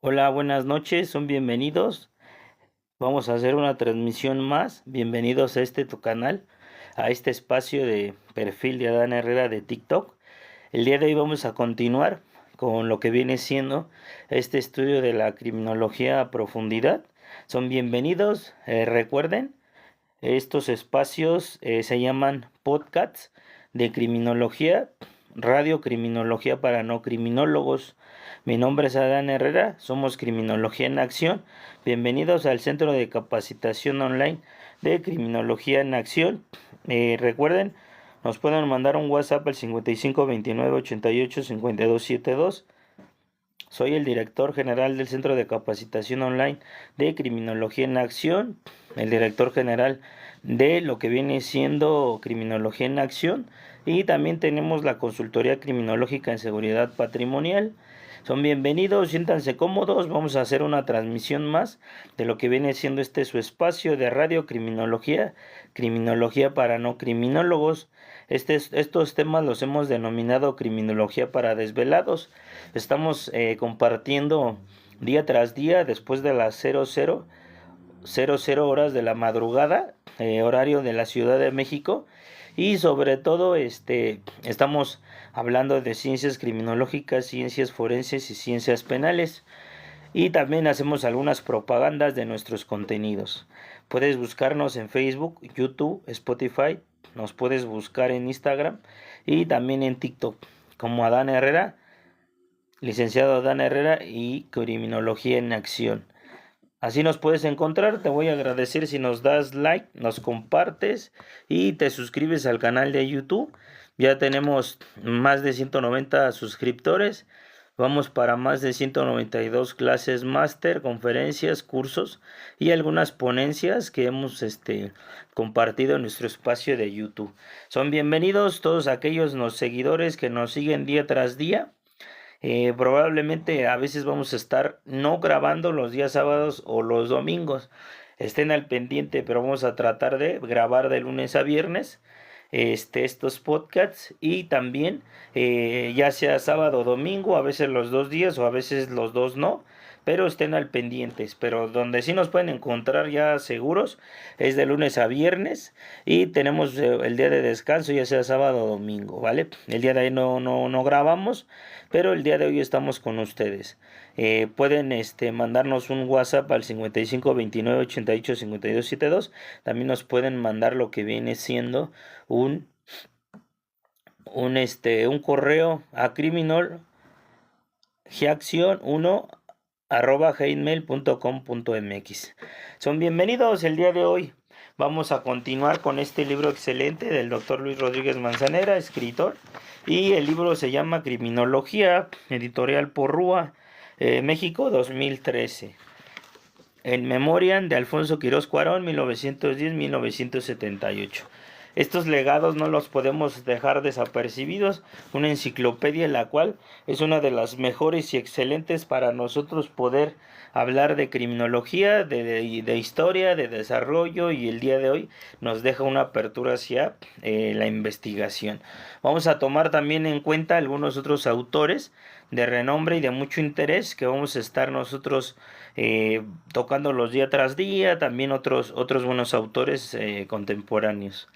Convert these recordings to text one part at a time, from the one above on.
Hola, buenas noches, son bienvenidos. Vamos a hacer una transmisión más. Bienvenidos a tu canal, a este espacio de perfil de Adán Herrera de TikTok. El día de hoy vamos a continuar con lo que viene siendo este estudio de la criminología a profundidad. Son bienvenidos. Recuerden, estos espacios se llaman podcasts de criminología, radio criminología para no criminólogos. Mi nombre es Adán Herrera, somos Criminología en Acción. Bienvenidos al Centro de Capacitación Online de Criminología en Acción. Recuerden, nos pueden mandar un WhatsApp al 55 29 88 52 72. Soy el director general del Centro de Capacitación Online de Criminología en Acción, el director general de lo que viene siendo Criminología en Acción, y también tenemos la consultoría criminológica en seguridad patrimonial. Son bienvenidos, siéntanse cómodos, vamos a hacer una transmisión más de lo que viene siendo su espacio de radio criminología, criminología para no criminólogos. Estos temas los hemos denominado criminología para desvelados. Estamos compartiendo día tras día después de las 00:00 horas de la madrugada, horario de la Ciudad de México, y sobre todo estamos hablando de ciencias criminológicas, ciencias forenses y ciencias penales, y también hacemos algunas propagandas de nuestros contenidos. Puedes buscarnos en Facebook, YouTube, Spotify, nos puedes buscar en Instagram y también en TikTok como Adán Herrera, licenciado Adán Herrera y Criminología en Acción. Así nos puedes encontrar. Te voy a agradecer si nos das like, nos compartes y te suscribes al canal de YouTube. Ya tenemos más de 190 suscriptores. Vamos para más de 192 clases máster, conferencias, cursos y algunas ponencias que hemos compartido en nuestro espacio de YouTube. Son bienvenidos todos aquellos seguidores que nos siguen día tras día. Probablemente a veces vamos a estar no grabando los días sábados o los domingos. Estén al pendiente, pero vamos a tratar de grabar de lunes a viernes estos podcasts, y también ya sea sábado o domingo, a veces los 2 días o a veces los dos no, pero estén al pendientes. Pero donde sí nos pueden encontrar ya seguros es de lunes a viernes, y tenemos el día de descanso, ya sea sábado o domingo, ¿vale? El día de ahí no grabamos, pero el día de hoy estamos con ustedes. Pueden mandarnos un WhatsApp al 55 29 88 52 72. También nos pueden mandar lo que viene siendo un correo a criminologiaacción1@gmail.com.mx. Son bienvenidos. El día de hoy vamos a continuar con este libro excelente del doctor Luis Rodríguez Manzanera, escritor, y el libro se llama Criminología, editorial Porrúa, México 2013. En memoria de Alfonso Quirós Cuarón, 1910-1978. Estos legados no los podemos dejar desapercibidos. Una enciclopedia en la cual es una de las mejores y excelentes para nosotros poder hablar de criminología, de historia, de desarrollo, y el día de hoy nos deja una apertura hacia la investigación. Vamos a tomar también en cuenta algunos otros autores de renombre y de mucho interés que vamos a estar nosotros tocándolos día tras día, también otros buenos autores contemporáneos.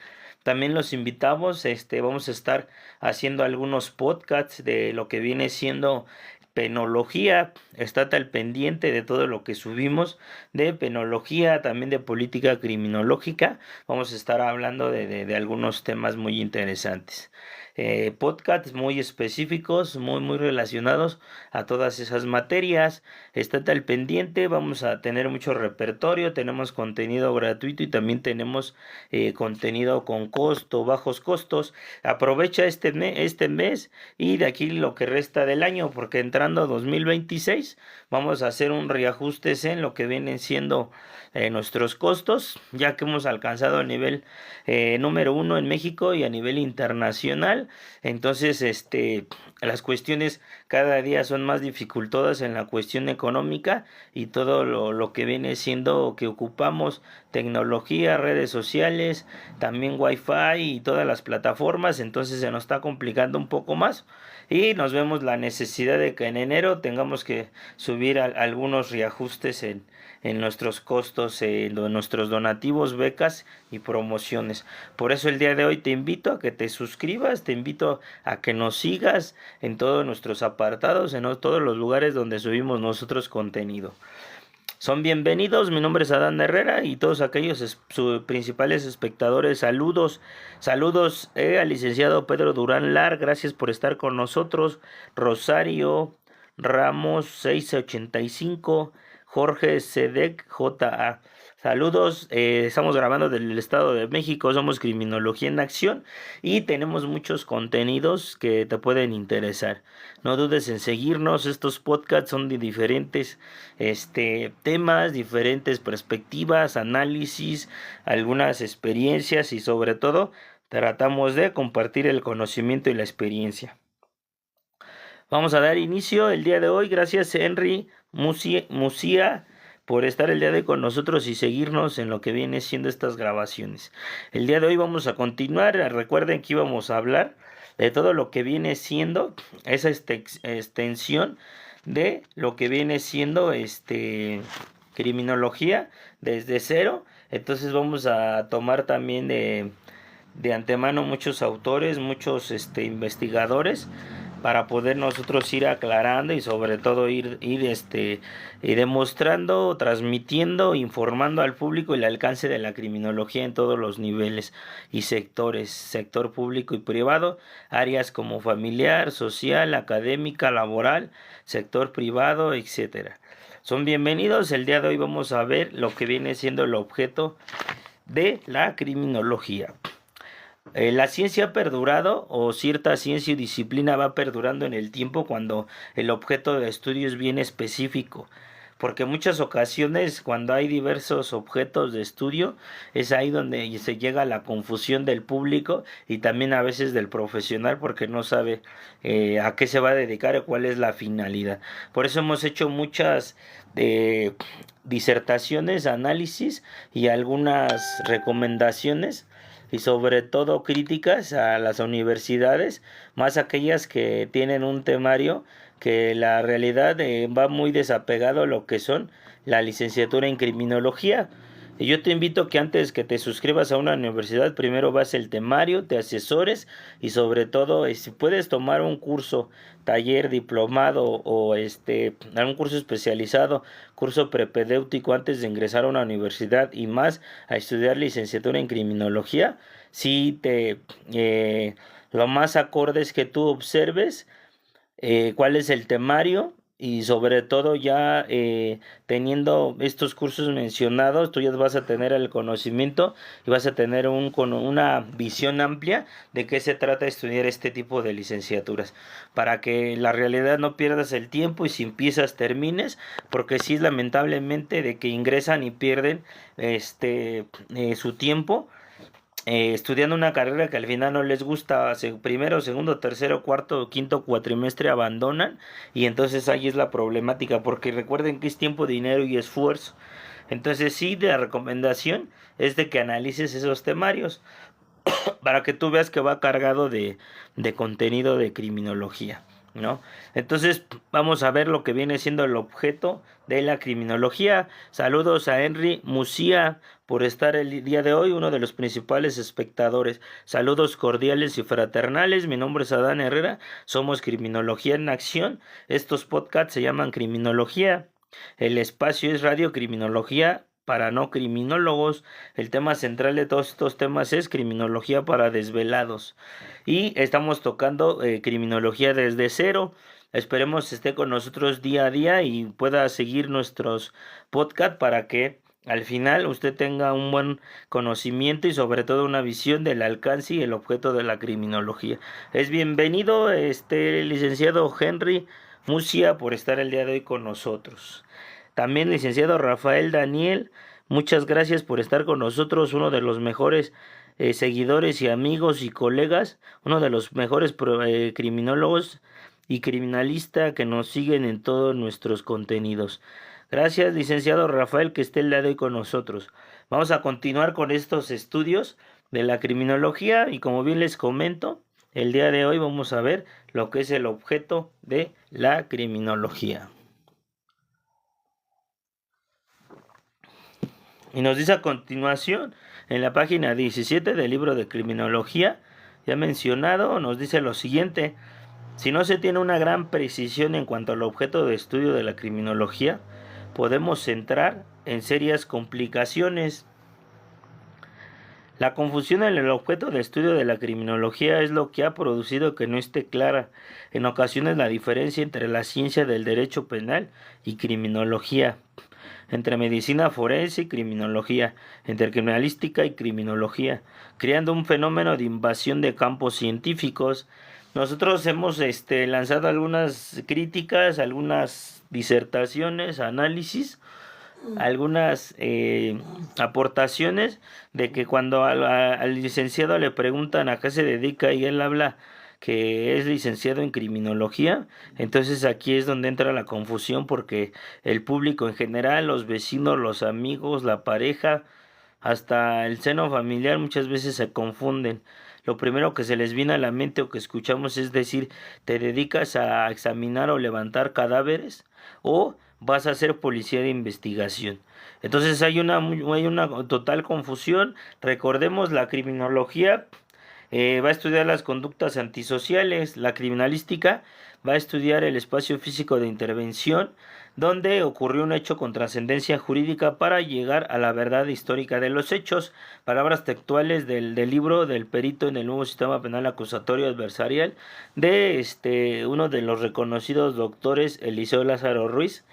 También los invitamos, vamos a estar haciendo algunos podcasts de lo que viene siendo penología. Estate al pendiente de todo lo que subimos de penología, también de política criminológica. Vamos a estar hablando de algunos temas muy interesantes. Podcasts muy específicos, muy relacionados a todas esas materias. Estate al pendiente, vamos a tener mucho repertorio, tenemos contenido gratuito y también tenemos contenido con bajos costos. Aprovecha este mes y de aquí lo que resta del año, porque entrando a 2026 vamos a hacer un reajuste en lo que vienen siendo nuestros costos, ya que hemos alcanzado el nivel número 1 en México y a nivel internacional. Entonces las cuestiones cada día son más dificultosas en la cuestión económica y todo lo que viene siendo que ocupamos tecnología, redes sociales, también wifi y todas las plataformas, entonces se nos está complicando un poco más y nos vemos la necesidad de que en enero tengamos que subir algunos reajustes en nuestros costos, en nuestros donativos, becas y promociones. Por eso el día de hoy te invito a que te suscribas, te invito a que nos sigas en todos nuestros apartados, en todos los lugares donde subimos nosotros contenido. Son bienvenidos, mi nombre es Adán Herrera y todos aquellos principales espectadores, saludos al licenciado Pedro Durán Lar, gracias por estar con nosotros, Rosario Ramos 685, Jorge Sedec JA. Saludos, estamos grabando del Estado de México, somos Criminología en Acción y tenemos muchos contenidos que te pueden interesar. No dudes en seguirnos, estos podcasts son de diferentes temas, diferentes perspectivas, análisis, algunas experiencias y sobre todo tratamos de compartir el conocimiento y la experiencia. Vamos a dar inicio el día de hoy. Gracias Henry Musia por estar el día de hoy con nosotros y seguirnos en lo que viene siendo estas grabaciones. El día de hoy vamos a continuar. Recuerden que íbamos a hablar de todo lo que viene siendo esa extensión de lo que viene siendo criminología desde cero. Entonces vamos a tomar también de antemano muchos autores, muchos investigadores, para poder nosotros ir aclarando y sobre todo ir demostrando, transmitiendo, informando al público el alcance de la criminología en todos los niveles y sectores, sector público y privado, áreas como familiar, social, académica, laboral, sector privado, etcétera. Son bienvenidos. El día de hoy vamos a ver lo que viene siendo el objeto de la criminología. La ciencia ha perdurado, o cierta ciencia y disciplina va perdurando en el tiempo cuando el objeto de estudio es bien específico, porque en muchas ocasiones cuando hay diversos objetos de estudio es ahí donde se llega a la confusión del público y también a veces del profesional, porque no sabe a qué se va a dedicar o cuál es la finalidad. Por eso hemos hecho muchas disertaciones, análisis y algunas recomendaciones y sobre todo críticas a las universidades, más aquellas que tienen un temario que la realidad va muy desapegado a lo que son la licenciatura en criminología. Y yo te invito que antes que te suscribas a una universidad, primero vas el temario, te asesores y sobre todo si puedes tomar un curso, taller, diplomado o algún curso especializado, curso prepedéutico antes de ingresar a una universidad y más a estudiar licenciatura en criminología, sí lo más acorde es que tú observes cuál es el temario y sobre todo ya teniendo estos cursos mencionados, tú ya vas a tener el conocimiento y vas a tener una visión amplia de qué se trata de estudiar este tipo de licenciaturas, para que la realidad no pierdas el tiempo y si empiezas termines, porque sí es lamentablemente de que ingresan y pierden su tiempo estudiando una carrera que al final no les gusta, primero, segundo, tercero, cuarto, quinto cuatrimestre abandonan y entonces ahí es la problemática, porque recuerden que es tiempo, dinero y esfuerzo. Entonces sí, la recomendación es de que analices esos temarios para que tú veas que va cargado de contenido de criminología, ¿no? Entonces vamos a ver lo que viene siendo el objeto de la criminología. Saludos a Henry Musia por estar el día de hoy, uno de los principales espectadores. Saludos cordiales y fraternales. Mi nombre es Adán Herrera. Somos Criminología en Acción. Estos podcasts se llaman Criminología. El espacio es Radio Criminología para no criminólogos. El tema central de todos estos temas es criminología para desvelados. Y estamos tocando criminología desde cero. Esperemos esté con nosotros día a día y pueda seguir nuestros podcasts para que al final usted tenga un buen conocimiento y sobre todo una visión del alcance y el objeto de la criminología. Es bienvenido licenciado Henry Musia por estar el día de hoy con nosotros. También licenciado Rafael Daniel, muchas gracias por estar con nosotros, uno de los mejores seguidores y amigos y colegas, uno de los mejores criminólogos y criminalista que nos siguen en todos nuestros contenidos. Gracias, licenciado Rafael, que esté el día de hoy con nosotros. Vamos a continuar con estos estudios de la criminología y como bien les comento, el día de hoy vamos a ver lo que es el objeto de la criminología. Y nos dice a continuación, en la página 17 del libro de criminología, ya mencionado, nos dice lo siguiente: si no se tiene una gran precisión en cuanto al objeto de estudio de la criminología, podemos entrar en serias complicaciones. La confusión en el objeto de estudio de la criminología es lo que ha producido que no esté clara en ocasiones la diferencia entre la ciencia del derecho penal y criminología, entre medicina forense y criminología, entre criminalística y criminología, creando un fenómeno de invasión de campos científicos. Nosotros hemos lanzado algunas críticas, algunas disertaciones, análisis, algunas aportaciones de que cuando al licenciado le preguntan a qué se dedica y él habla que es licenciado en criminología, entonces aquí es donde entra la confusión porque el público en general, los vecinos, los amigos, la pareja, hasta el seno familiar muchas veces se confunden. Lo primero que se les viene a la mente o que escuchamos es decir, ¿te dedicas a examinar o levantar cadáveres? ¿O vas a ser policía de investigación? Entonces hay una total confusión. Recordemos, la criminología va a estudiar las conductas antisociales, la criminalística va a estudiar el espacio físico de intervención, donde ocurrió un hecho con trascendencia jurídica para llegar a la verdad histórica de los hechos. Palabras textuales del libro del perito en el nuevo sistema penal acusatorio adversarial de uno de los reconocidos doctores, Eliseo Lázaro Ruiz,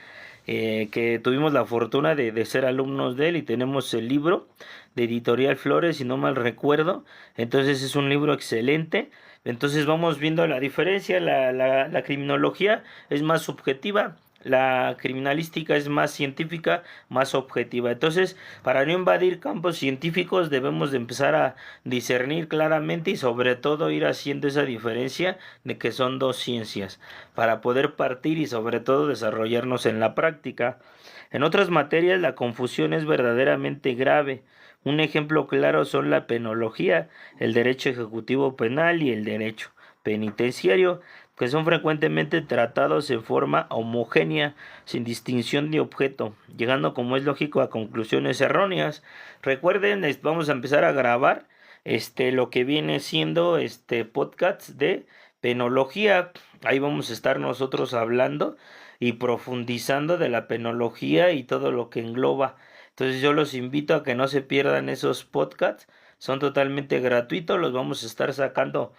que tuvimos la fortuna de ser alumnos de él y tenemos el libro de Editorial Flores, si no mal recuerdo. Entonces es un libro excelente. Entonces vamos viendo la diferencia. La criminología es más subjetiva, la criminalística es más científica, más objetiva. Entonces, para no invadir campos científicos, debemos de empezar a discernir claramente y sobre todo ir haciendo esa diferencia de que son dos ciencias, para poder partir y sobre todo desarrollarnos en la práctica. En otras materias la confusión es verdaderamente grave. Un ejemplo claro son la penología, el derecho ejecutivo penal y el derecho penitenciario, que son frecuentemente tratados en forma homogénea, sin distinción de objeto, llegando, como es lógico, a conclusiones erróneas. Recuerden, vamos a empezar a grabar lo que viene siendo podcast de penología. Ahí vamos a estar nosotros hablando y profundizando de la penología y todo lo que engloba. Entonces yo los invito a que no se pierdan esos podcasts, son totalmente gratuitos, los vamos a estar sacando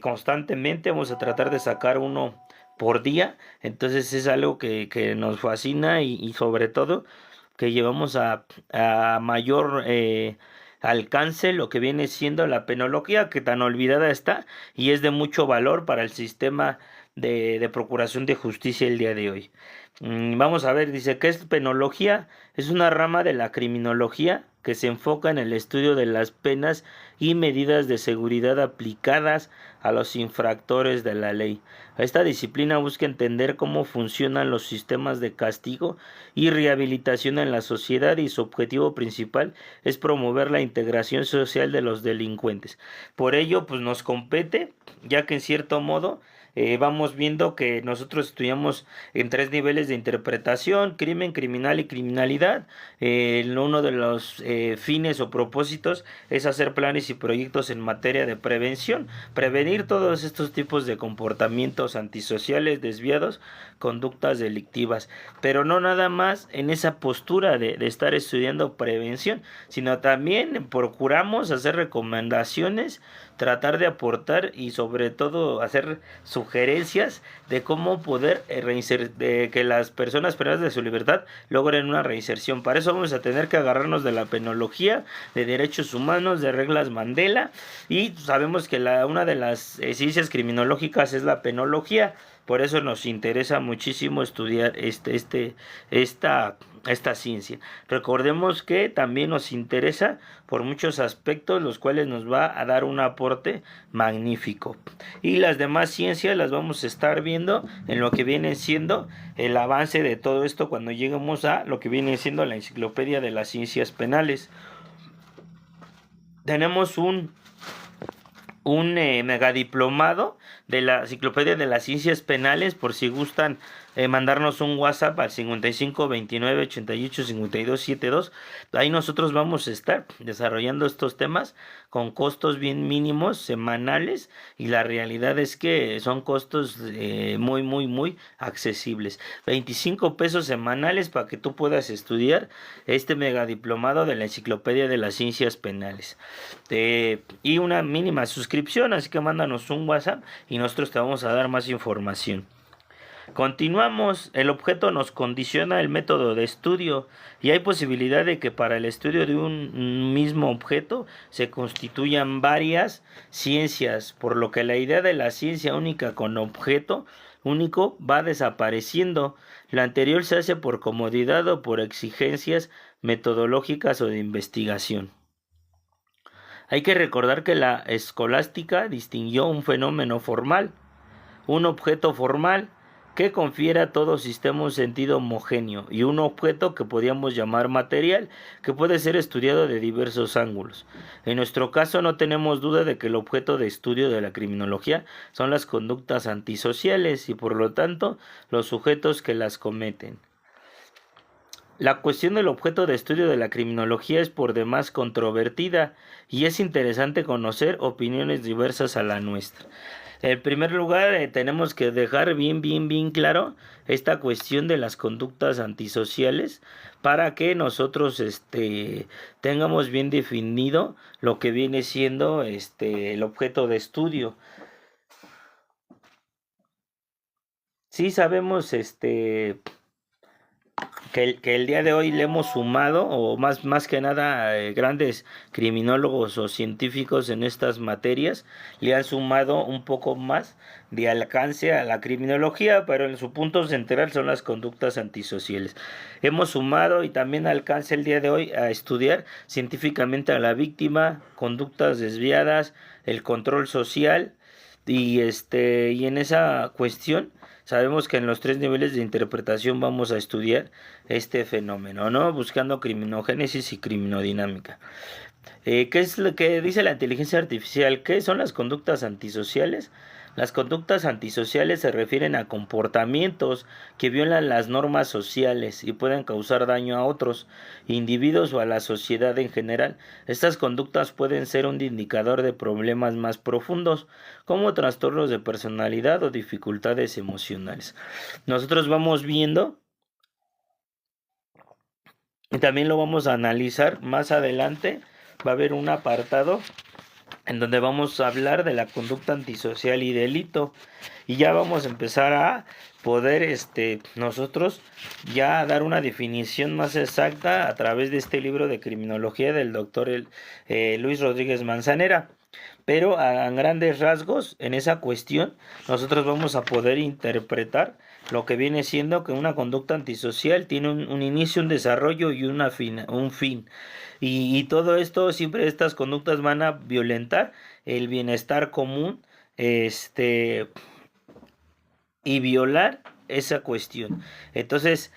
constantemente, vamos a tratar de sacar uno por día. Entonces es algo que nos fascina y sobre todo que llevamos a mayor alcance lo que viene siendo la penología, que tan olvidada está y es de mucho valor para el sistema de procuración de justicia el día de hoy. Vamos a ver, dice, ¿qué es penología? Es una rama de la criminología que se enfoca en el estudio de las penas y medidas de seguridad aplicadas a los infractores de la ley. Esta disciplina busca entender cómo funcionan los sistemas de castigo y rehabilitación en la sociedad y su objetivo principal es promover la integración social de los delincuentes. Por ello, pues nos compete, ya que en cierto modo vamos viendo que nosotros estudiamos en 3 niveles de interpretación: crimen, criminal y criminalidad. Uno de los fines o propósitos es hacer planes y proyectos en materia de prevención, prevenir todos estos tipos de comportamientos antisociales, desviados, conductas delictivas, pero no nada más en esa postura de estar estudiando prevención, sino también procuramos hacer recomendaciones, tratar de aportar y sobre todo hacer sugerencias de cómo poder de que las personas privadas de su libertad logren una reinserción. Para eso vamos a tener que agarrarnos de la penología, de derechos humanos, de reglas Mandela, y sabemos que una de las ciencias criminológicas es la penología. Por eso nos interesa muchísimo estudiar esta esta ciencia. Recordemos que también nos interesa por muchos aspectos, los cuales nos va a dar un aporte magnífico. Y las demás ciencias las vamos a estar viendo en lo que viene siendo el avance de todo esto cuando lleguemos a lo que viene siendo la enciclopedia de las ciencias penales. Tenemos un megadiplomado de la enciclopedia de las ciencias penales, por si gustan mandarnos un WhatsApp al 55 29 88 52 72. Ahí nosotros vamos a estar desarrollando estos temas con costos bien mínimos semanales, y la realidad es que son costos muy accesibles. 25 pesos semanales para que tú puedas estudiar este megadiplomado de la enciclopedia de las ciencias penales, y una mínima suscripción, así que mándanos un WhatsApp y nosotros te vamos a dar más información. Continuamos. El objeto nos condiciona el método de estudio, y hay posibilidad de que para el estudio de un mismo objeto se constituyan varias ciencias, por lo que la idea de la ciencia única con objeto único va desapareciendo. La anterior se hace por comodidad o por exigencias metodológicas o de investigación. Hay que recordar que la escolástica distinguió un fenómeno formal, un objeto formal, que confiere a todo sistema un sentido homogéneo, y un objeto que podríamos llamar material, que puede ser estudiado de diversos ángulos. En nuestro caso no tenemos duda de que el objeto de estudio de la criminología son las conductas antisociales y por lo tanto los sujetos que las cometen. La cuestión del objeto de estudio de la criminología es por demás controvertida, y es interesante conocer opiniones diversas a la nuestra. En primer lugar, tenemos que dejar bien claro esta cuestión de las conductas antisociales, para que nosotros tengamos bien definido lo que viene siendo el objeto de estudio. Sí sabemos que el día de hoy le hemos sumado, o más que nada grandes criminólogos o científicos en estas materias le han sumado un poco más de alcance a la criminología, pero en su punto central son las conductas antisociales. Hemos sumado y también alcance el día de hoy a estudiar científicamente a la víctima, conductas desviadas, el control social, y en esa cuestión sabemos que en los 3 niveles de interpretación vamos a estudiar este fenómeno, ¿no? Buscando criminogénesis y criminodinámica. ¿Qué es lo que dice la inteligencia artificial? ¿Qué son las conductas antisociales? Las conductas antisociales se refieren a comportamientos que violan las normas sociales y pueden causar daño a otros individuos o a la sociedad en general. Estas conductas pueden ser un indicador de problemas más profundos, como trastornos de personalidad o dificultades emocionales. Nosotros vamos viendo, y también lo vamos a analizar más adelante. Va a haber un apartado en donde vamos a hablar de la conducta antisocial y delito, y ya vamos a empezar a poder nosotros ya dar una definición más exacta a través de este libro de criminología del doctor Luis Rodríguez Manzanera. Pero a grandes rasgos, en esa cuestión, nosotros vamos a poder interpretar lo que viene siendo que una conducta antisocial tiene un inicio, un desarrollo y un fin. Y todo esto, siempre estas conductas van a violentar el bienestar común, y violar esa cuestión. Entonces,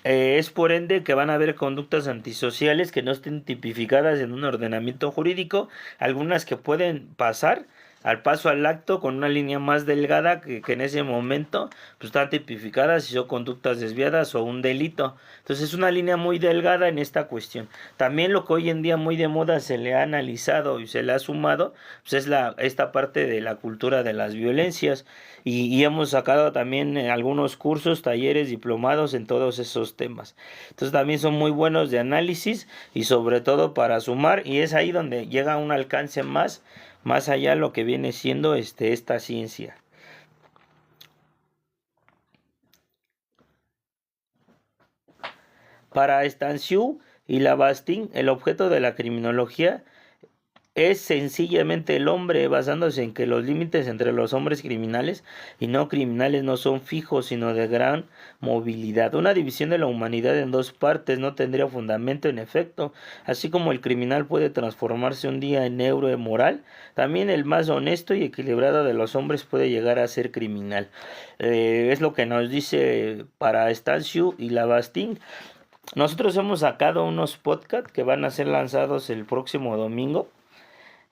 es por ende que van a haber conductas antisociales que no estén tipificadas en un ordenamiento jurídico, algunas que pueden pasar al paso al acto con una línea más delgada que en ese momento pues están tipificadas si son conductas desviadas o un delito. Entonces es una línea muy delgada en esta cuestión. También lo que hoy en día muy de moda se le ha analizado y se le ha sumado pues es esta parte de la cultura de las violencias, y hemos sacado también algunos cursos, talleres, diplomados en todos esos temas. Entonces también son muy buenos de análisis y sobre todo para sumar, y es ahí donde llega un alcance más allá de lo que viene siendo esta ciencia. Para Estanciu y Labastine, el objeto de la criminología es sencillamente el hombre, basándose en que los límites entre los hombres criminales y no criminales no son fijos, sino de gran movilidad. Una división de la humanidad en dos partes no tendría fundamento en efecto. Así como el criminal puede transformarse un día en héroe moral, también el más honesto y equilibrado de los hombres puede llegar a ser criminal. Es lo que nos dice para Stansiu y Lavastin. Nosotros hemos sacado unos podcasts que van a ser lanzados el próximo domingo,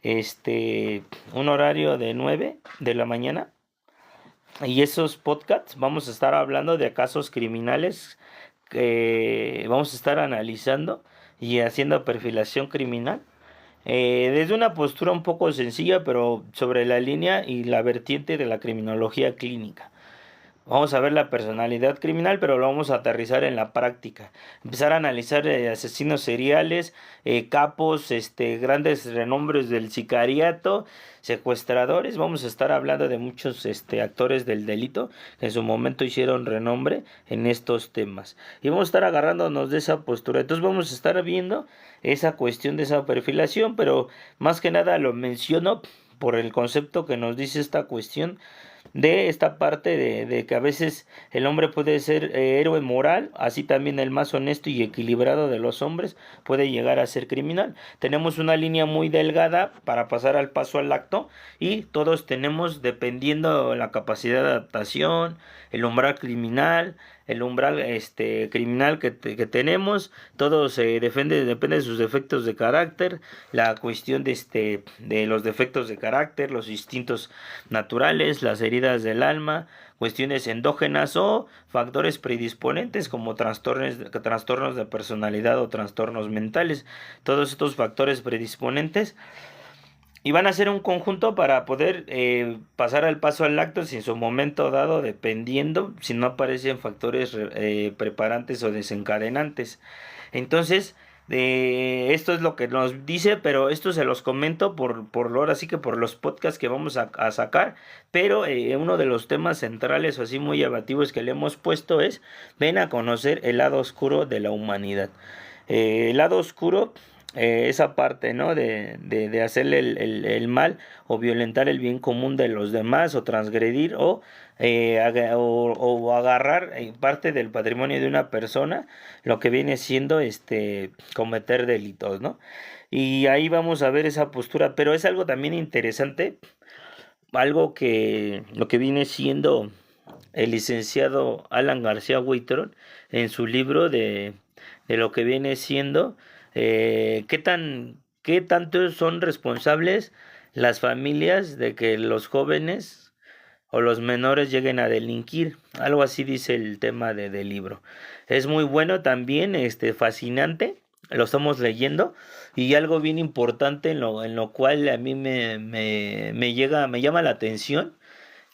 un horario de 9 de la mañana. Y esos podcasts vamos a estar hablando de casos criminales que vamos a estar analizando y haciendo perfilación criminal. Desde una postura un poco sencilla, pero sobre la línea y la vertiente de la criminología clínica. Vamos a ver la personalidad criminal, pero lo vamos a aterrizar en la práctica. Empezar a analizar asesinos seriales, capos, grandes renombres del sicariato, secuestradores. Vamos a estar hablando de muchos actores del delito que en su momento hicieron renombre en estos temas. Y vamos a estar agarrándonos de esa postura. Entonces vamos a estar viendo esa cuestión de esa perfilación, pero más que nada lo menciono por el concepto que nos dice esta cuestión de esta parte de que a veces el hombre puede ser héroe moral, así también el más honesto y equilibrado de los hombres puede llegar a ser criminal. Tenemos una línea muy delgada para pasar al paso al acto y todos tenemos, dependiendo la capacidad de adaptación, el umbral criminal, el umbral criminal que tenemos, todo se depende de sus defectos de carácter, la cuestión de los defectos de carácter, los instintos naturales, las heridas del alma, cuestiones endógenas o factores predisponentes como trastornos de personalidad o trastornos mentales. Todos estos factores predisponentes y van a ser un conjunto para poder pasar al paso al acto si en su momento dado, dependiendo si no aparecen factores preparantes o desencadenantes. Entonces, esto es lo que nos dice, pero esto se los comento por ahora sí que por los podcasts que vamos a sacar. Pero uno de los temas centrales o así muy llamativos que le hemos puesto es: ven a conocer el lado oscuro de la humanidad. El lado oscuro, esa parte, ¿no? De hacerle el mal o violentar el bien común de los demás o transgredir o agarrar parte del patrimonio de una persona, lo que viene siendo cometer delitos, ¿no? Y ahí vamos a ver esa postura, pero es algo también interesante, algo que lo que viene siendo el licenciado Alan García Huitron en su libro de lo que viene siendo qué tanto son responsables las familias de que los jóvenes o los menores lleguen a delinquir. Algo así dice el tema del libro. Es muy bueno también, fascinante. Lo estamos leyendo y algo bien importante en lo cual a mí me llama la atención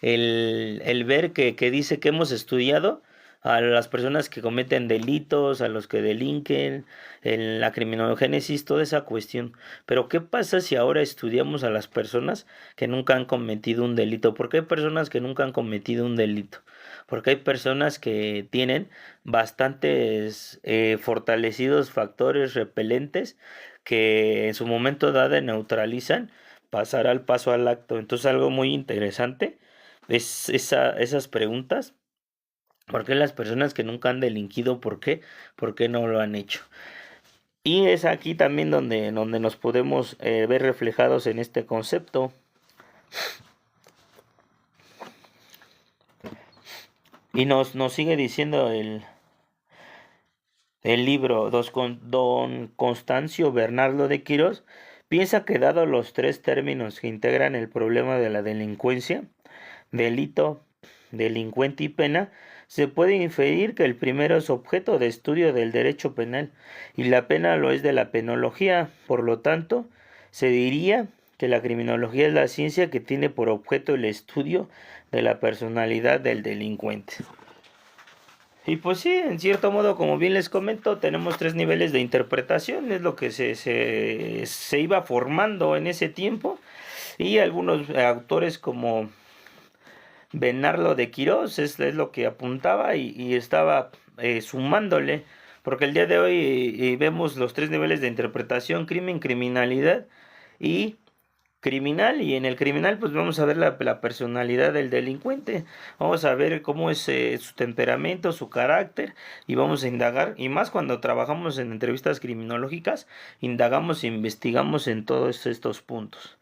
el ver que dice que hemos estudiado a las personas que cometen delitos, a los que delinquen, en la criminogénesis, toda esa cuestión. Pero ¿qué pasa si ahora estudiamos a las personas que nunca han cometido un delito? ¿Por qué hay personas que nunca han cometido un delito? Porque hay personas que tienen bastantes fortalecidos factores repelentes que en su momento dado neutralizan pasar al paso al acto. Entonces algo muy interesante es esas preguntas. ¿Por qué las personas que nunca han delinquido, por qué? ¿Por qué no lo han hecho? Y es aquí también donde nos podemos ver reflejados en este concepto. Y nos sigue diciendo el libro, don Constancio Bernardo de Quirós piensa que dado los tres términos que integran el problema de la delincuencia, delito, delincuente y pena, se puede inferir que el primero es objeto de estudio del derecho penal y la pena lo es de la penología. Por lo tanto, se diría que la criminología es la ciencia que tiene por objeto el estudio de la personalidad del delincuente. Y pues sí, en cierto modo, como bien les comento, tenemos tres niveles de interpretación, es lo que se iba formando en ese tiempo, y algunos autores como Bernardo de Quirós es lo que apuntaba y estaba sumándole, porque el día de hoy vemos los tres niveles de interpretación: crimen, criminalidad y criminal. Y en el criminal pues vamos a ver la personalidad del delincuente, vamos a ver cómo es su temperamento, su carácter, y vamos a indagar, y más cuando trabajamos en entrevistas criminológicas, indagamos e investigamos en todos estos puntos.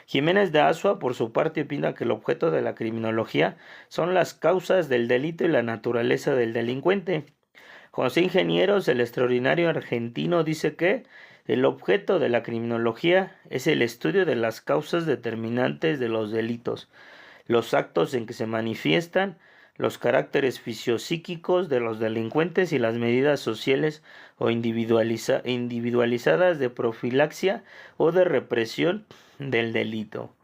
Jiménez de Azua, por su parte, opina que el objeto de la criminología son las causas del delito y la naturaleza del delincuente. José Ingenieros, el extraordinario argentino, dice que el objeto de la criminología es el estudio de las causas determinantes de los delitos, los actos en que se manifiestan, los caracteres fisiopsíquicos de los delincuentes y las medidas sociales o individualizadas de profilaxia o de represión del delito.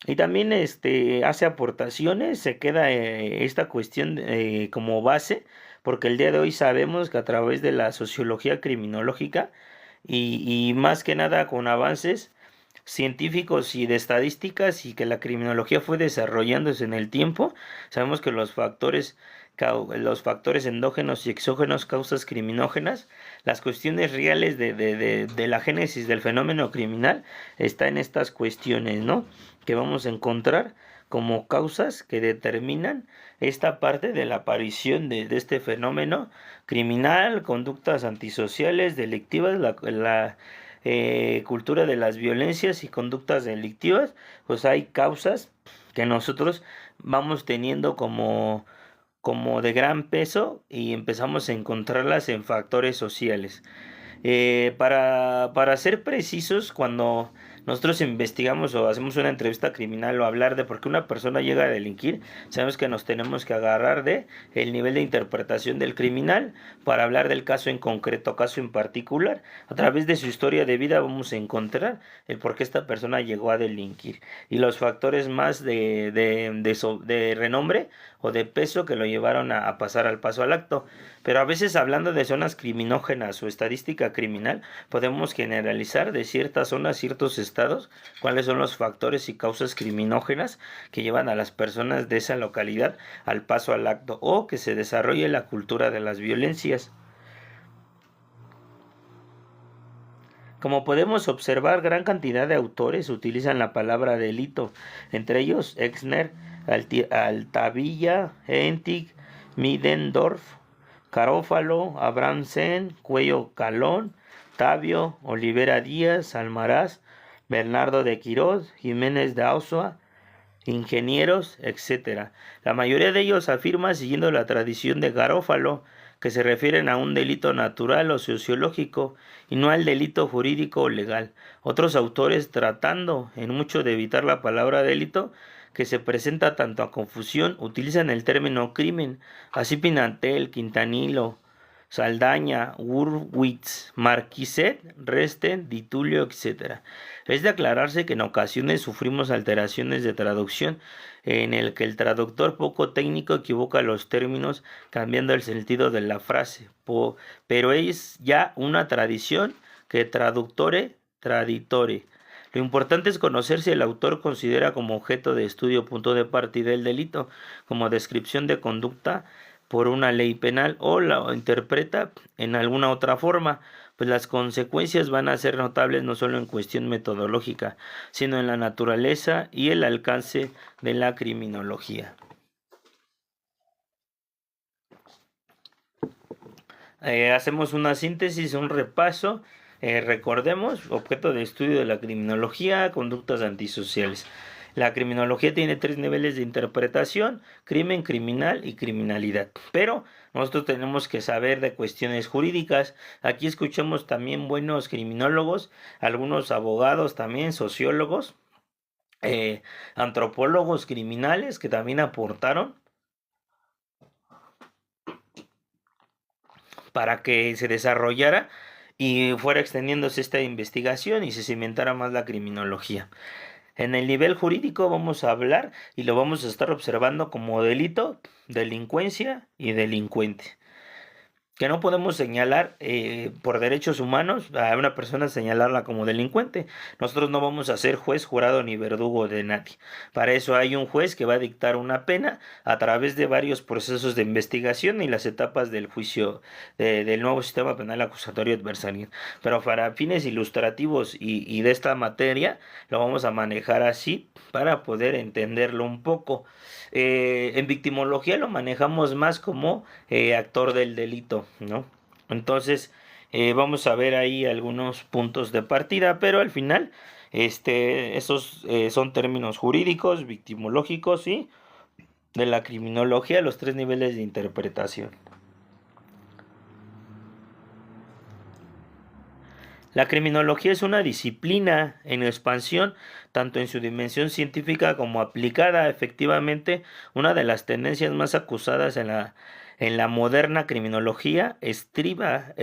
Y también hace aportaciones, se queda esta cuestión como base, porque el día de hoy sabemos que a través de la sociología criminológica y más que nada con avances científicos y de estadísticas, y que la criminología fue desarrollándose en el tiempo, sabemos que los factores endógenos y exógenos, causas criminógenas, las cuestiones reales de la génesis del fenómeno criminal, está en estas cuestiones, ¿no? Que vamos a encontrar como causas que determinan esta parte de la aparición de este fenómeno criminal, conductas antisociales, delictivas, la cultura de las violencias y conductas delictivas. Pues hay causas que nosotros vamos teniendo como de gran peso, y empezamos a encontrarlas en factores sociales. Para ser precisos, cuando nosotros investigamos o hacemos una entrevista criminal o hablar de por qué una persona llega a delinquir, sabemos que nos tenemos que agarrar de el nivel de interpretación del criminal para hablar del caso en concreto, caso en particular. A través de su historia de vida vamos a encontrar el por qué esta persona llegó a delinquir y los factores más de renombre o de peso que lo llevaron a pasar al paso al acto. Pero a veces, hablando de zonas criminógenas o estadística criminal, podemos generalizar de ciertas zonas, ciertos estados, cuáles son los factores y causas criminógenas que llevan a las personas de esa localidad al paso al acto, o que se desarrolle la cultura de las violencias. Como podemos observar, gran cantidad de autores utilizan la palabra delito, entre ellos Exner, Altavilla, Entig, Middendorf, Carófalo, Abramsen, Cuello Calón, Tabio, Olivera Díaz, Almaraz, Bernardo de Quirós, Jiménez de Azua, ingenieros, etc. La mayoría de ellos afirma, siguiendo la tradición de Garófalo, que se refieren a un delito natural o sociológico y no al delito jurídico o legal. Otros autores, tratando en mucho de evitar la palabra delito, que se presenta tanto a confusión, utilizan el término crimen. Así Pimentel, Quintanillo, Saldaña, Hurwitz, Marquisset, Resten, Di Tullio, etc. Es de aclararse que en ocasiones sufrimos alteraciones de traducción en el que el traductor poco técnico equivoca los términos cambiando el sentido de la frase, pero es ya una tradición que traductore, traditore. Lo importante es conocer si el autor considera como objeto de estudio punto de partida el delito como descripción de conducta por una ley penal o la interpreta en alguna otra forma, pues las consecuencias van a ser notables no solo en cuestión metodológica, sino en la naturaleza y el alcance de la criminología. Hacemos una síntesis, un repaso. Recordemos, objeto de estudio de la criminología, conductas antisociales. La criminología tiene 3 niveles de interpretación: crimen, criminal y criminalidad. Pero nosotros tenemos que saber de cuestiones jurídicas. Aquí escuchamos también buenos criminólogos, algunos abogados también, sociólogos, antropólogos criminales que también aportaron para que se desarrollara y fuera extendiéndose esta investigación y se cimentara más la criminología. En el nivel jurídico vamos a hablar y lo vamos a estar observando como delito, delincuencia y delincuente. que no podemos señalar por derechos humanos a una persona, señalarla como delincuente. Nosotros no vamos a ser juez, jurado ni verdugo de nadie. Para eso hay un juez que va a dictar una pena a través de varios procesos de investigación y las etapas del juicio del nuevo sistema penal acusatorio adversario. Pero para fines ilustrativos y de esta materia lo vamos a manejar así para poder entenderlo un poco. En victimología lo manejamos más como actor del delito, ¿no? Entonces, vamos a ver ahí algunos puntos de partida, pero al final, esos son términos jurídicos, victimológicos y de la criminología, los tres niveles de interpretación. La criminología es una disciplina en expansión, tanto en su dimensión científica como aplicada. Efectivamente, una de las tendencias más acusadas en la moderna criminología estriba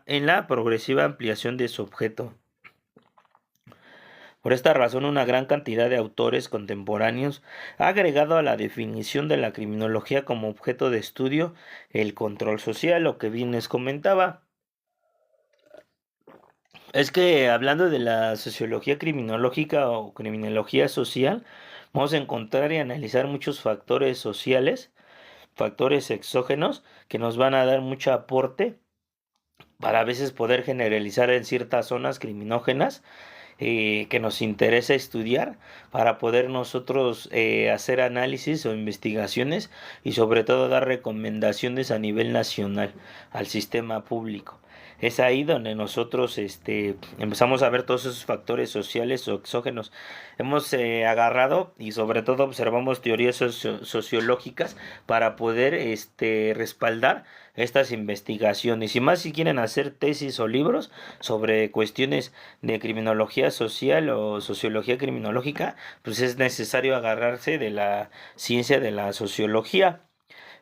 en la progresiva ampliación de su objeto. Por esta razón, una gran cantidad de autores contemporáneos ha agregado a la definición de la criminología como objeto de estudio el control social, lo que bien les comentaba. Es que hablando de la sociología criminológica o criminología social, vamos a encontrar y analizar muchos factores sociales, factores exógenos, que nos van a dar mucho aporte para a veces poder generalizar en ciertas zonas criminógenas que nos interesa estudiar para poder nosotros hacer análisis o investigaciones y sobre todo dar recomendaciones a nivel nacional al sistema público. Es ahí donde nosotros empezamos a ver todos esos factores sociales o exógenos. Hemos agarrado y sobre todo observamos teorías sociológicas para poder respaldar estas investigaciones. Y más si quieren hacer tesis o libros sobre cuestiones de criminología social o sociología criminológica, pues es necesario agarrarse de la ciencia de la sociología.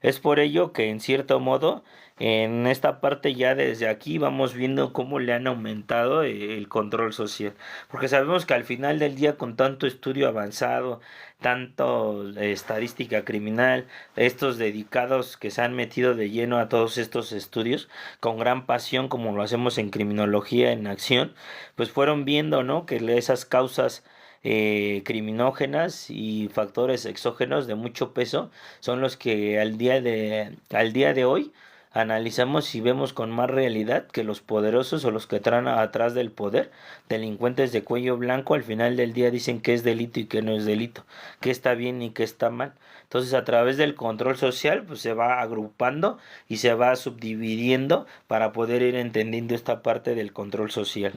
Es por ello que en cierto modo en esta parte ya desde aquí vamos viendo cómo le han aumentado el control social, porque sabemos que al final del día con tanto estudio avanzado, tanto estadística criminal, estos dedicados que se han metido de lleno a todos estos estudios con gran pasión como lo hacemos en criminología en acción, pues fueron viendo, ¿no?, que esas causas criminógenas y factores exógenos de mucho peso son los que al día de hoy analizamos y vemos con más realidad que los poderosos o los que traen atrás del poder, delincuentes de cuello blanco, al final del día dicen que es delito y que no es delito, que está bien y que está mal. Entonces, a través del control social, pues se va agrupando y se va subdividiendo para poder ir entendiendo esta parte del control social.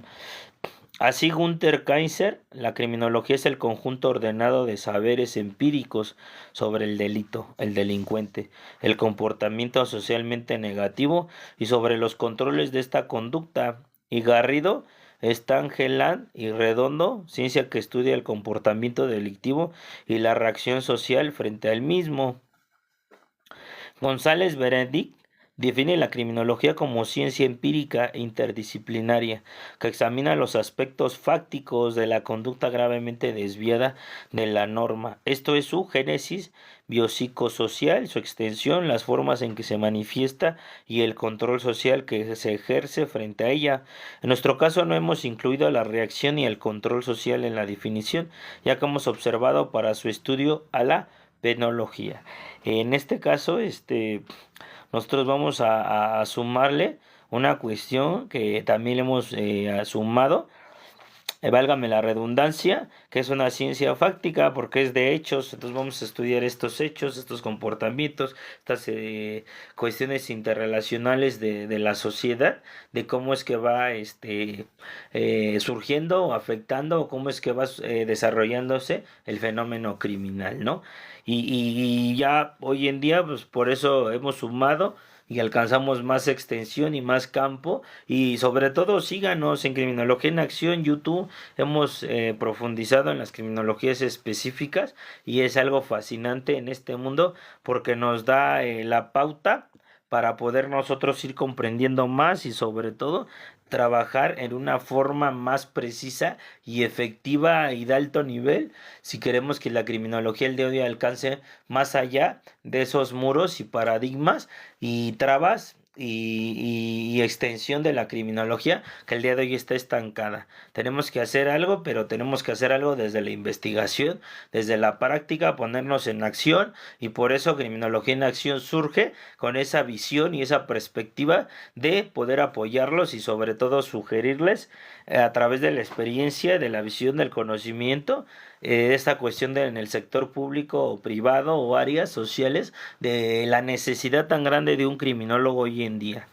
Así Gunther Kaiser, la criminología es el conjunto ordenado de saberes empíricos sobre el delito, el delincuente, el comportamiento socialmente negativo y sobre los controles de esta conducta. Y Garrido, Stangeland y Redondo, ciencia que estudia el comportamiento delictivo y la reacción social frente al mismo. González Benedict define la criminología como ciencia empírica e interdisciplinaria que examina los aspectos fácticos de la conducta gravemente desviada de la norma. Esto es su génesis biopsicosocial, su extensión, las formas en que se manifiesta y el control social que se ejerce frente a ella. En nuestro caso no hemos incluido la reacción y el control social en la definición, ya que hemos observado para su estudio a la penología. En este caso, nosotros vamos a sumarle una cuestión que también le hemos sumado, válgame la redundancia, que es una ciencia fáctica porque es de hechos. Entonces vamos a estudiar estos hechos, estos comportamientos, estas cuestiones interrelacionales de la sociedad, de cómo es que va surgiendo o afectando o cómo es que va desarrollándose el fenómeno criminal, ¿no? Y ya hoy en día, pues por eso hemos sumado y alcanzamos más extensión y más campo. Y sobre todo síganos en Criminología en Acción YouTube. Hemos profundizado en las criminologías específicas y es algo fascinante en este mundo porque nos da la pauta para poder nosotros ir comprendiendo más y sobre todo trabajar en una forma más precisa y efectiva y de alto nivel si queremos que la criminología el de hoy alcance más allá de esos muros y paradigmas y trabas y extensión de la criminología que el día de hoy está estancada. Tenemos que hacer algo, pero tenemos que hacer algo desde la investigación, desde la práctica, ponernos en acción, y por eso Criminología en Acción surge con esa visión y esa perspectiva de poder apoyarlos y sobre todo sugerirles a través de la experiencia, de la visión, del conocimiento, esta cuestión de en el sector público o privado o áreas sociales, de la necesidad tan grande de un criminólogo hoy en día.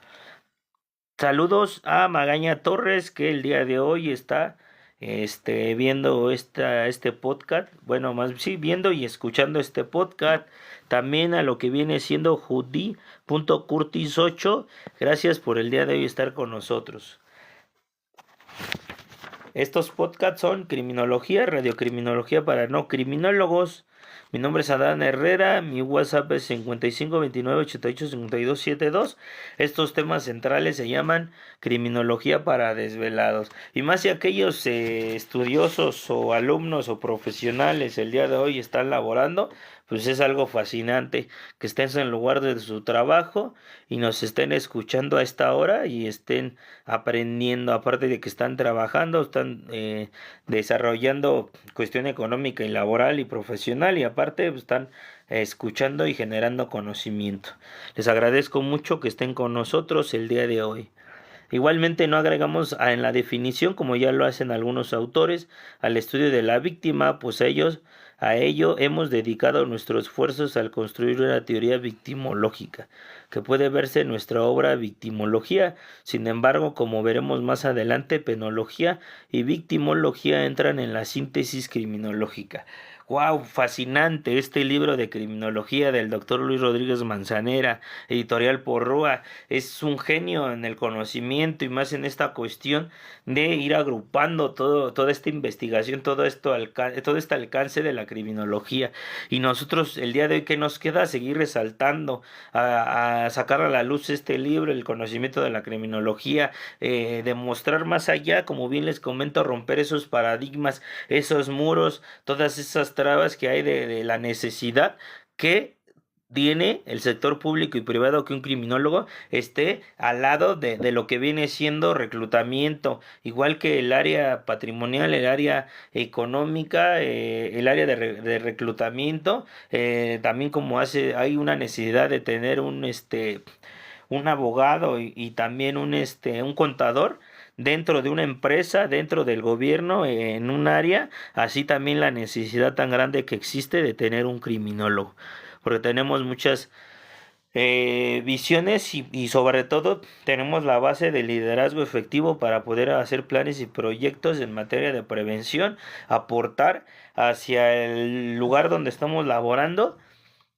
Saludos a Magaña Torres, que el día de hoy está viendo este podcast, bueno, más sí, viendo y escuchando este podcast. También a lo que viene siendo Judy.curtis8, gracias por el día de hoy estar con nosotros. Estos podcasts son Criminología, Radiocriminología para no criminólogos. Mi nombre es Adán Herrera, mi WhatsApp es 5529885272. Estos temas centrales se llaman Criminología para desvelados. Y más si aquellos estudiosos o alumnos o profesionales el día de hoy están laborando, pues es algo fascinante que estén en el lugar de su trabajo y nos estén escuchando a esta hora y estén aprendiendo, aparte de que están trabajando, están desarrollando cuestión económica y laboral y profesional, y aparte pues, están escuchando y generando conocimiento. Les agradezco mucho que estén con nosotros el día de hoy. Igualmente no agregamos en la definición, como ya lo hacen algunos autores, al estudio de la víctima, pues a ello hemos dedicado nuestros esfuerzos al construir una teoría victimológica, que puede verse en nuestra obra Victimología. Sin embargo, como veremos más adelante, penología y victimología entran en la síntesis criminológica. ¡Wow! Fascinante este libro de criminología del doctor Luis Rodríguez Manzanera, editorial Porrúa. Es un genio en el conocimiento y más en esta cuestión de ir agrupando toda esta investigación, todo este alcance de la criminología. Y nosotros el día de hoy, ¿qué nos queda? Seguir resaltando, a sacar a la luz este libro, el conocimiento de la criminología, demostrar más allá, como bien les comento, romper esos paradigmas, esos muros, todas esas trabas que hay de la necesidad que tiene el sector público y privado que un criminólogo esté al lado de lo que viene siendo reclutamiento, igual que el área patrimonial, el área económica, el área de reclutamiento, también como hay una necesidad de tener un abogado y también un contador dentro de una empresa, dentro del gobierno, en un área, así también la necesidad tan grande que existe de tener un criminólogo, porque tenemos muchas visiones y sobre todo tenemos la base de liderazgo efectivo para poder hacer planes y proyectos en materia de prevención, aportar hacia el lugar donde estamos laborando,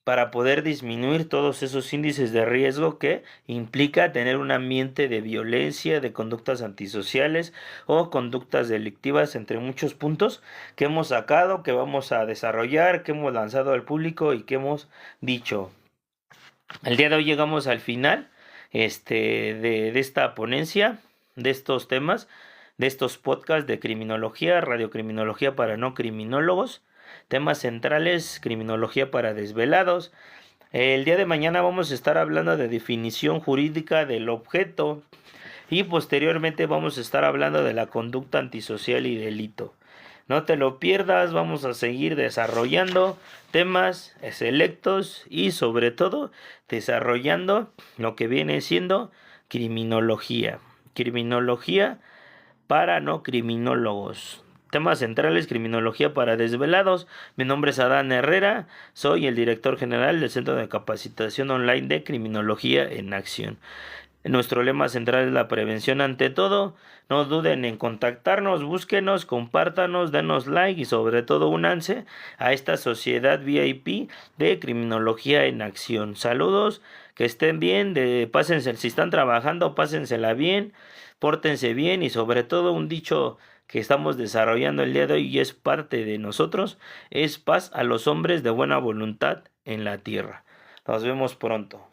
para poder disminuir todos esos índices de riesgo que implica tener un ambiente de violencia, de conductas antisociales o conductas delictivas, entre muchos puntos que hemos sacado, que vamos a desarrollar, que hemos lanzado al público y que hemos dicho. El día de hoy llegamos al final de esta ponencia, de estos temas, de estos podcasts de criminología, radiocriminología para no criminólogos. Temas centrales, criminología para desvelados. El día de mañana vamos a estar hablando de definición jurídica del objeto y posteriormente vamos a estar hablando de la conducta antisocial y delito. No te lo pierdas, vamos a seguir desarrollando temas selectos y sobre todo desarrollando lo que viene siendo criminología. Criminología para no criminólogos. Temas centrales, criminología para desvelados. Mi nombre es Adán Herrera, soy el director general del Centro de Capacitación Online de Criminología en Acción. Nuestro lema central es la prevención ante todo. No duden en contactarnos, búsquenos, compártanos, denos like y sobre todo únanse a esta sociedad VIP de Criminología en Acción. Saludos, que estén bien, pásense, si están trabajando, pásensela bien, pórtense bien y sobre todo un dicho que estamos desarrollando el día de hoy y es parte de nosotros, es paz a los hombres de buena voluntad en la tierra. Nos vemos pronto.